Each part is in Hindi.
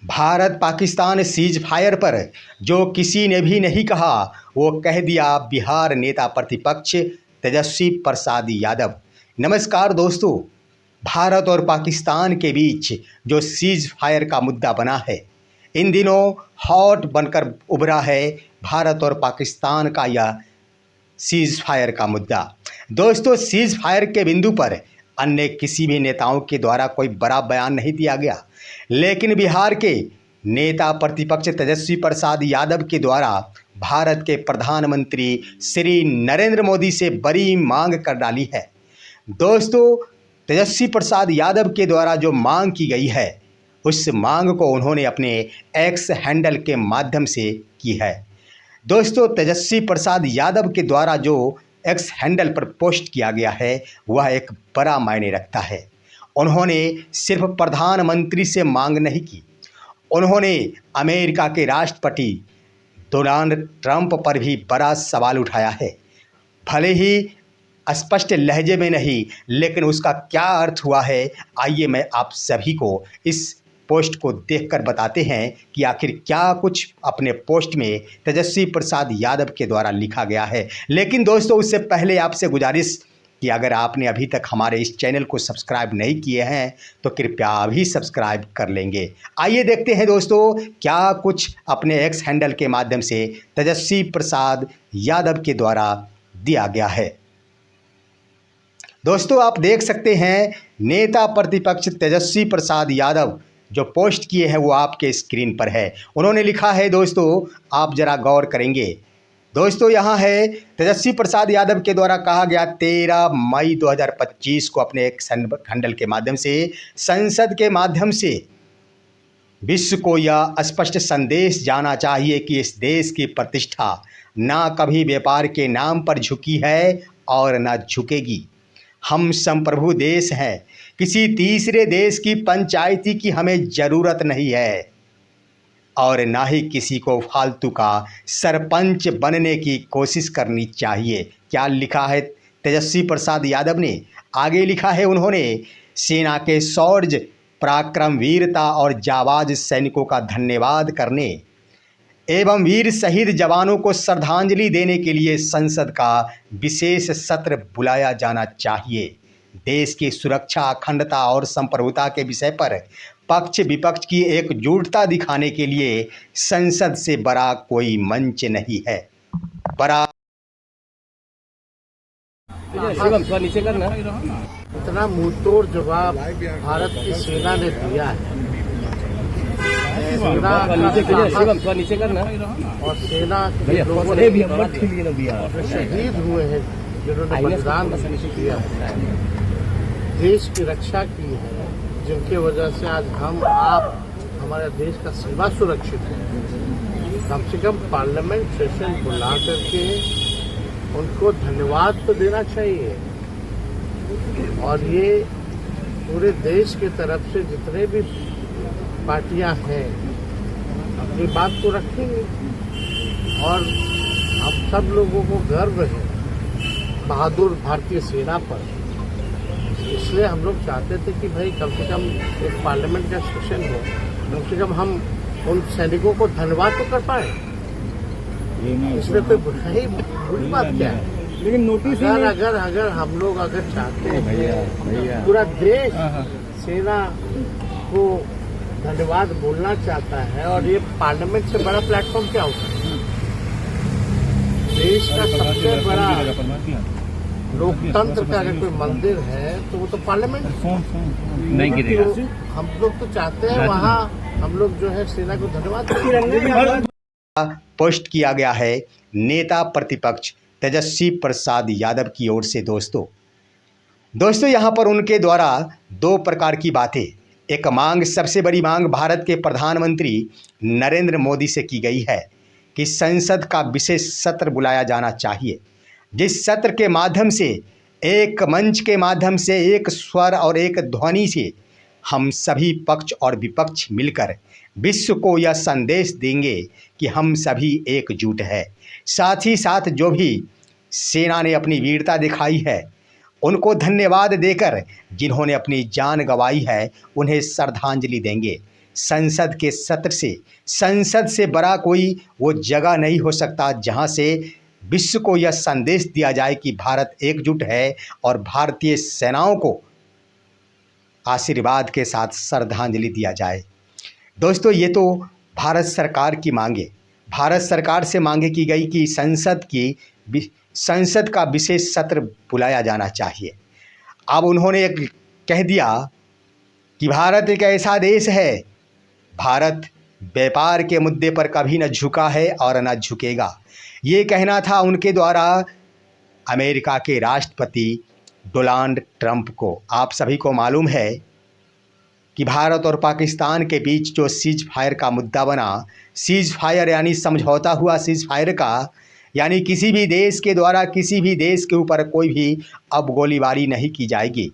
भारत पाकिस्तान सीज फायर पर जो किसी ने भी नहीं कहा वो कह दिया बिहार नेता प्रतिपक्ष तेजस्वी प्रसाद यादव। नमस्कार दोस्तों, भारत और पाकिस्तान के बीच जो सीज फायर का मुद्दा बना है, इन दिनों हॉट बनकर उभरा है भारत और पाकिस्तान का यह सीज फायर का मुद्दा। दोस्तों, सीज फायर के बिंदु पर अन्य किसी भी नेताओं के द्वारा कोई बड़ा बयान नहीं दिया गया, लेकिन बिहार के नेता प्रतिपक्ष तेजस्वी प्रसाद यादव के द्वारा भारत के प्रधानमंत्री श्री नरेंद्र मोदी से बड़ी मांग कर डाली है। दोस्तों, तेजस्वी प्रसाद यादव के द्वारा जो मांग की गई है, उस मांग को उन्होंने अपने एक्स हैंडल के माध्यम से की है। दोस्तों, तेजस्वी प्रसाद यादव के द्वारा जो एक्स हैंडल पर पोस्ट किया गया है, वह एक बड़ा मायने रखता है। उन्होंने सिर्फ प्रधानमंत्री से मांग नहीं की, उन्होंने अमेरिका के राष्ट्रपति डोनाल्ड ट्रंप पर भी बड़ा सवाल उठाया है। भले ही स्पष्ट लहजे में नहीं, लेकिन उसका क्या अर्थ हुआ है, आइए मैं आप सभी को इस पोस्ट को देखकर बताते हैं कि आखिर क्या कुछ अपने पोस्ट में तेजस्वी प्रसाद यादव के द्वारा लिखा गया है। लेकिन दोस्तों, उससे पहले आपसे गुजारिश कि अगर आपने अभी तक हमारे इस चैनल को सब्सक्राइब नहीं किए हैं तो कृपया अभी सब्सक्राइब कर लेंगे। आइए देखते हैं दोस्तों, क्या कुछ अपने एक्स हैंडल के माध्यम से तेजस्वी प्रसाद यादव के द्वारा दिया गया है। दोस्तों, आप देख सकते हैं नेता प्रतिपक्ष तेजस्वी प्रसाद यादव जो पोस्ट किए हैं वो आपके स्क्रीन पर है। उन्होंने लिखा है, दोस्तों आप जरा गौर करेंगे। दोस्तों, यहाँ है तेजस्वी प्रसाद यादव के द्वारा कहा गया 13 मई 2025 को अपने एक हैंडल के माध्यम से संसद के माध्यम से विश्व को यह स्पष्ट संदेश जाना चाहिए कि इस देश की प्रतिष्ठा ना कभी व्यापार के नाम पर झुकी है और ना झुकेगी। हम संप्रभु देश हैं, किसी तीसरे देश की पंचायती की हमें ज़रूरत नहीं है और ना ही किसी को फालतू का सरपंच बनने की कोशिश करनी चाहिए। क्या लिखा है तेजस्वी प्रसाद यादव ने? आगे लिखा है उन्होंने, सेना के शौर्य, पराक्रम, वीरता और जाबाज सैनिकों का धन्यवाद करने एवं वीर शहीद जवानों को श्रद्धांजलि देने के लिए संसद का विशेष सत्र बुलाया जाना चाहिए। देश की सुरक्षा, अखंडता और संप्रभुता के विषय पर पक्ष विपक्ष की एकजुटता दिखाने के लिए संसद से बड़ा कोई मंच नहीं है। बड़ा इतना मुंहतोड़ जवाब भारत की सेना ने दिया है। नीचे करना और सेना के लोगों ने शहीद हुए हैं, जिन्होंने बलिदान किया है, देश की रक्षा की है, जिनके वजह से आज हम आप हमारे देश का सीमा सुरक्षित है। कम से कम पार्लियामेंट सेशन बुला करके उनको धन्यवाद तो देना चाहिए। और ये पूरे देश की तरफ से जितने भी पार्टियां हैं अपनी बात को रखेंगे और हम सब लोगों को गर्व है बहादुर भारतीय सेना पर। इसलिए हम लोग चाहते थे कि भाई कम से कम एक पार्लियामेंट का सेशन हो, कम से कम हम उन सैनिकों को धन्यवाद तो कर पाए। इसमें कोई बुरी बात क्या है? लेकिन नोटिस अगर हम लोग अगर चाहते हैं पूरा देश सेना को धन्यवाद बोलना चाहता है, और ये पार्लियामेंट से बड़ा प्लेटफॉर्म क्या होता है? देश का सबसे बड़ा लोकतंत्र का अगर कोई मंदिर है तो वो तो पार्लियामेंट नहीं गिरेगा। हम लोग तो चाहते हैं वहाँ हम लोग जो है सेना को धन्यवाद पोस्ट किया गया है नेता प्रतिपक्ष तेजस्वी प्रसाद यादव की ओर से। दोस्तों, यहाँ पर उनके द्वारा दो प्रकार की बातें, एक मांग, सबसे बड़ी मांग भारत के प्रधानमंत्री नरेंद्र मोदी से की गई है कि संसद का विशेष सत्र बुलाया जाना चाहिए, जिस सत्र के माध्यम से एक मंच के माध्यम से एक स्वर और एक ध्वनि से हम सभी पक्ष और विपक्ष मिलकर विश्व को यह संदेश देंगे कि हम सभी एकजुट हैं। साथ ही साथ जो भी सेना ने अपनी वीरता दिखाई है उनको धन्यवाद देकर जिन्होंने अपनी जान गंवाई है उन्हें श्रद्धांजलि देंगे। संसद के सत्र से, संसद से बड़ा कोई वो जगह नहीं हो सकता जहां से विश्व को यह संदेश दिया जाए कि भारत एकजुट है और भारतीय सेनाओं को आशीर्वाद के साथ श्रद्धांजलि दिया जाए। दोस्तों, ये तो भारत सरकार की मांगे, भारत सरकार से मांगे की गई कि संसद का विशेष सत्र बुलाया जाना चाहिए। अब उन्होंने एक कह दिया कि भारत एक ऐसा देश है, भारत व्यापार के मुद्दे पर कभी न झुका है और न झुकेगा। ये कहना था उनके द्वारा अमेरिका के राष्ट्रपति डोनाल्ड ट्रंप को। आप सभी को मालूम है कि भारत और पाकिस्तान के बीच जो सीज फायर का मुद्दा बना, सीज फायर यानी समझौता हुआ सीज फायर का, यानी किसी भी देश के द्वारा किसी भी देश के ऊपर कोई भी अब गोलीबारी नहीं की जाएगी।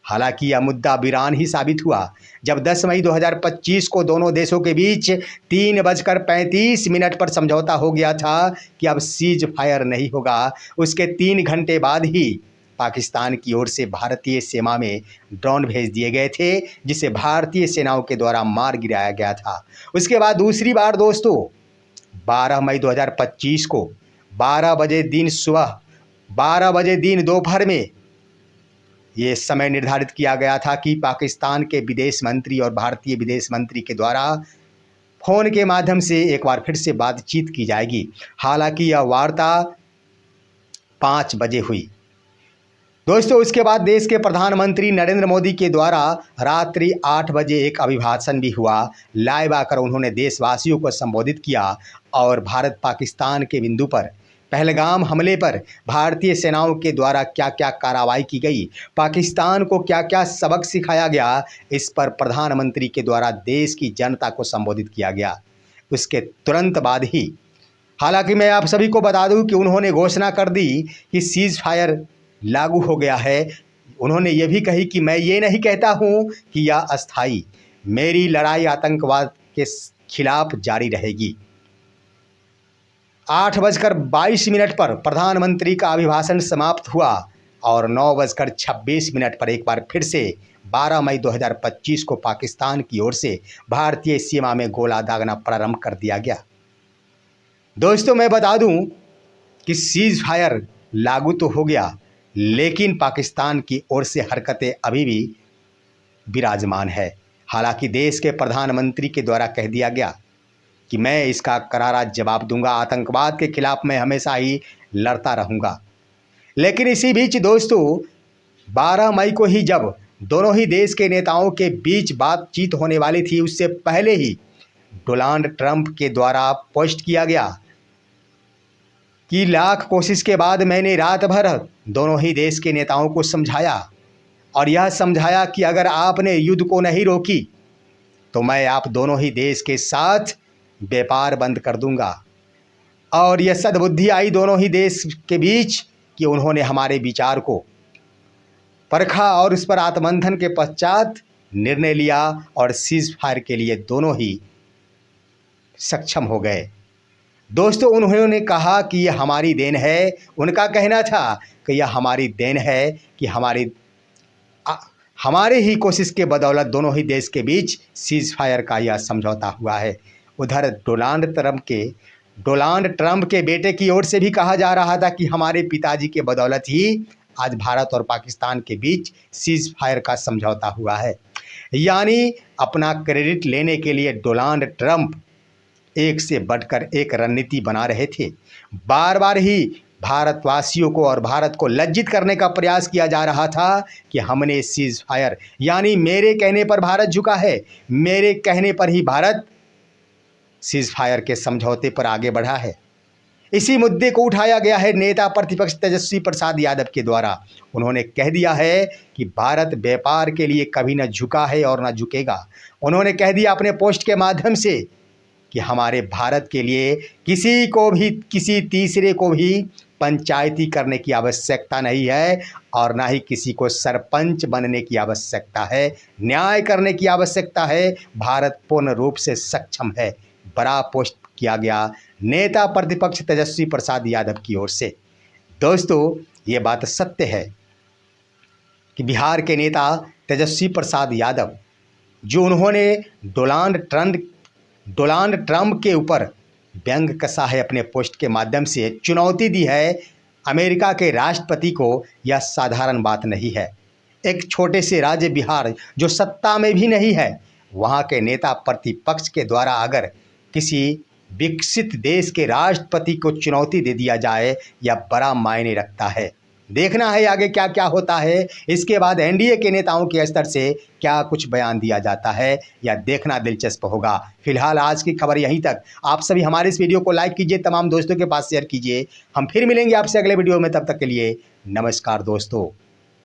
हालांकि यह मुद्दा वीरान ही साबित हुआ जब 10 मई 2025 को दोनों देशों के बीच 3:35 पर समझौता हो गया था कि अब सीज फायर नहीं होगा। उसके 3 घंटे बाद ही पाकिस्तान की ओर से भारतीय सीमा में ड्रोन भेज दिए गए थे, जिसे भारतीय सेनाओं के द्वारा मार गिराया गया था। उसके बाद दूसरी बार दोस्तों 12 मई 2025 को 12 बजे दिन सुबह, 12 बजे दिन दोपहर में ये समय निर्धारित किया गया था कि पाकिस्तान के विदेश मंत्री और भारतीय विदेश मंत्री के द्वारा फ़ोन के माध्यम से एक बार फिर से बातचीत की जाएगी। हालांकि यह वार्ता 5 बजे हुई। दोस्तों, उसके बाद देश के प्रधानमंत्री नरेंद्र मोदी के द्वारा रात्रि 8 बजे एक अभिभाषण भी हुआ। लाइव आकर उन्होंने देशवासियों को संबोधित किया और भारत पाकिस्तान के बिंदु पर, पहलगाम हमले पर भारतीय सेनाओं के द्वारा क्या क्या कार्रवाई की गई, पाकिस्तान को क्या क्या सबक सिखाया गया, इस पर प्रधानमंत्री के द्वारा देश की जनता को संबोधित किया गया। उसके तुरंत बाद ही, हालांकि मैं आप सभी को बता दूं कि उन्होंने घोषणा कर दी कि सीज फायर लागू हो गया है। उन्होंने ये भी कही कि मैं ये नहीं कहता हूँ कि यह अस्थायी, मेरी लड़ाई आतंकवाद के खिलाफ जारी रहेगी। 8:22 पर प्रधानमंत्री का अभिभाषण समाप्त हुआ और 9:26 पर एक बार फिर से 12 मई 2025 को पाकिस्तान की ओर से भारतीय सीमा में गोला दागना प्रारंभ कर दिया गया। दोस्तों, मैं बता दूं कि सीज फायर लागू तो हो गया, लेकिन पाकिस्तान की ओर से हरकतें अभी भी विराजमान है। हालांकि देश के प्रधानमंत्री के द्वारा कह दिया गया कि मैं इसका करारा जवाब दूंगा, आतंकवाद के खिलाफ मैं हमेशा ही लड़ता रहूंगा। लेकिन इसी बीच दोस्तों 12 मई को ही जब दोनों ही देश के नेताओं के बीच बातचीत होने वाली थी, उससे पहले ही डोनाल्ड ट्रंप के द्वारा पोस्ट किया गया कि लाख कोशिश के बाद मैंने रात भर दोनों ही देश के नेताओं को समझाया और यह समझाया कि अगर आपने युद्ध को नहीं रोकी तो मैं आप दोनों ही देश के साथ व्यापार बंद कर दूंगा। और यह सद्बुद्धि आई दोनों ही देश के बीच कि उन्होंने हमारे विचार को परखा और उस पर आत्ममंथन के पश्चात निर्णय लिया और सीज फायर के लिए दोनों ही सक्षम हो गए। दोस्तों, उन्होंने कहा कि यह हमारी देन है। उनका कहना था कि यह हमारी देन है कि हमारे ही कोशिश के बदौलत दोनों ही देश के बीच सीज फायर का यह समझौता हुआ है। उधर डोनाल्ड ट्रंप के बेटे की ओर से भी कहा जा रहा था कि हमारे पिताजी के बदौलत ही आज भारत और पाकिस्तान के बीच सीज फायर का समझौता हुआ है। यानी अपना क्रेडिट लेने के लिए डोनाल्ड ट्रंप एक से बढ़कर एक रणनीति बना रहे थे। बार बार ही भारतवासियों को और भारत को लज्जित करने का प्रयास किया जा रहा था कि हमने सीज फायर, यानी मेरे कहने पर भारत झुका है, मेरे कहने पर ही भारत सीज फायर के समझौते पर आगे बढ़ा है। इसी मुद्दे को उठाया गया है नेता प्रतिपक्ष तेजस्वी प्रसाद यादव के द्वारा। उन्होंने कह दिया है कि भारत व्यापार के लिए कभी न झुका है और न झुकेगा। उन्होंने कह दिया अपने पोस्ट के माध्यम से कि हमारे भारत के लिए किसी को भी, किसी तीसरे को भी पंचायती करने की आवश्यकता नहीं है और ना ही किसी को सरपंच बनने की आवश्यकता है, न्याय करने की आवश्यकता है। भारत पूर्ण रूप से सक्षम है। बड़ा पोस्ट किया गया नेता प्रतिपक्ष तेजस्वी प्रसाद यादव की ओर से। दोस्तों, ये बात सत्य है कि बिहार के नेता तेजस्वी प्रसाद यादव जो उन्होंने डोनाल्ड ट्रंप के ऊपर व्यंग कसा है अपने पोस्ट के माध्यम से, चुनौती दी है अमेरिका के राष्ट्रपति को, यह साधारण बात नहीं है। एक छोटे से राज्य बिहार जो सत्ता में भी नहीं है, वहाँ के नेता प्रतिपक्ष के द्वारा अगर किसी विकसित देश के राष्ट्रपति को चुनौती दे दिया जाए, यह बड़ा मायने रखता है। देखना है आगे क्या क्या होता है। इसके बाद एनडीए के नेताओं के स्तर से क्या कुछ बयान दिया जाता है, यह देखना दिलचस्प होगा। फिलहाल आज की खबर यहीं तक। आप सभी हमारे इस वीडियो को लाइक कीजिए, तमाम दोस्तों के पास शेयर कीजिए। हम फिर मिलेंगे आपसे अगले वीडियो में, तब तक के लिए नमस्कार दोस्तों।